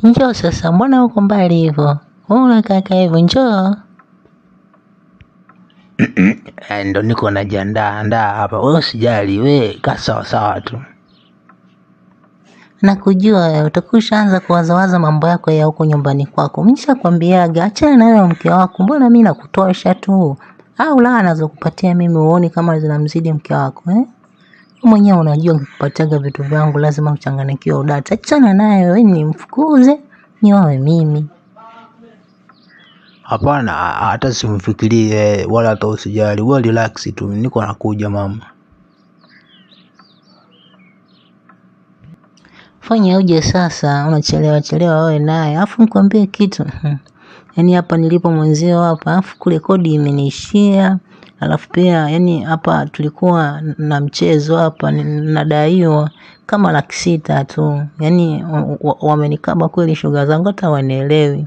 Njoo sasa, mbona uko mbali hivyo? Unakaa hivyo, njoo. Ndo niko najiandaa hapa. Wewe usijali, wewe kaa sawa tu. Nakujua wewe utakushaanza kuwazawaza mambo yako ya huko nyumbani kwako. Mimi nishakwambiaga achana nayo mke wako. Mbona mimi nakutosha tu? Au la anazokupatia mimi uone kama zinamzidi mke wako mwenyewe unajua nikikupatiaga vitu vyangu lazima uchanganikiwe udata. Achana nayo wewe, ni mfukuze ni wawe mimi. Hapana, hata simfikirie wala hata usijali. Wewe relax tu, niko nakuja mama. Fanya uje sasa, unachelewa wewe naye. Alafu nikwambie kitu. Yaani hapa nilipo mwenzio hapa, alafu kule kodi imeniishia. Alafu pia yaani hapa tulikuwa na mchezo hapa nadaiwa kama 600,000 tu. Yaani wamenikaba kweli shoga zangu hata wanielewi.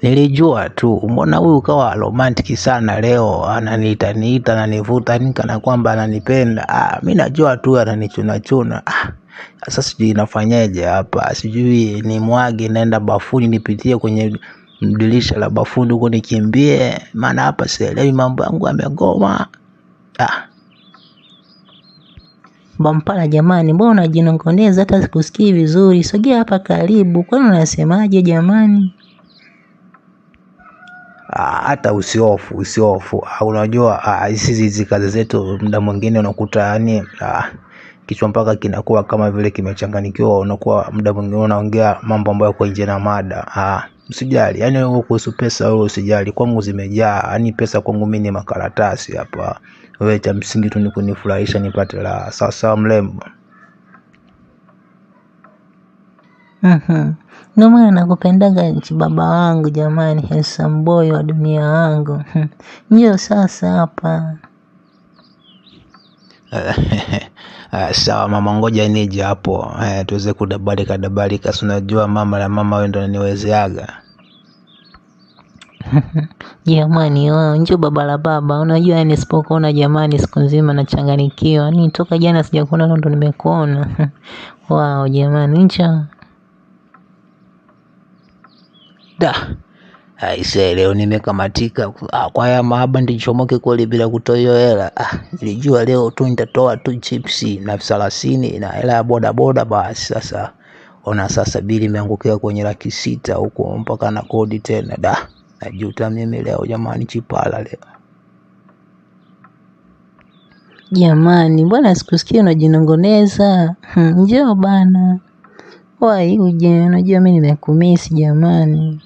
Nilijua tu, mbona huyu kawa romantic sana leo, ananiita ananivuta kana kwamba ananipenda. Mimi najua tu ananichuna. Sasa sijui nafanyaje hapa, sijui ni mwage naenda bafuni nipitie kwenye dirisha la bafuni huko nikimbie, maana hapa sielewi mambo yangu yamegoma. Bampala jamani, mbona unajinong'oneza hata sikusikii vizuri? Sogea hapa karibu. Kwani unasemaje jamani? Hata usiofu. Unajua hizi kazi zetu muda mwingine unakuta yani kichwa mpaka kinakuwa kama vile kimechanganyikiwa, unakuwa muda mwingine unaongea mambo ambayo kwa nje na mada. Usijali, yani wewe kuhusu pesa wewe usijali, kwangu zimejaa. Yani pesa kwangu mimi ni makaratasi hapa. Wewe cha msingi tu ni kunifurahisha nipate la sawa mlembo. Ndio maana nakupendaga baba wangu jamani, handsome boy wa dunia wangu. Njoo sasa hapa. Sawa mama, ngoja nije hapo tuweze kudabalika. Si unajua mama wewe ndo ananiwezeaga. Jamani njoo baba la baba. Unajua nisipokuona jamani siku nzima nachanganyikiwa. Ni toka jana sijakuona ndo nimekuona. Wow jamani, njoo. Aise, leo nimekamatika. Kwa haya mahaba ndichomoke kweli bila kutoa hiyo hela. Nilijua leo tu nitatoa tu chipsi na 30 na hela ya boda basi. Sasa ona sasa bili imeangukia kwenye 600,000 huko mpaka na kodi tena. Najuta mimi leo jamani, chipala leo. Jamani, mbona sikusikia unajinongoneza? Njoo bana. Wai uje, unajua mimi nimekumisi jamani.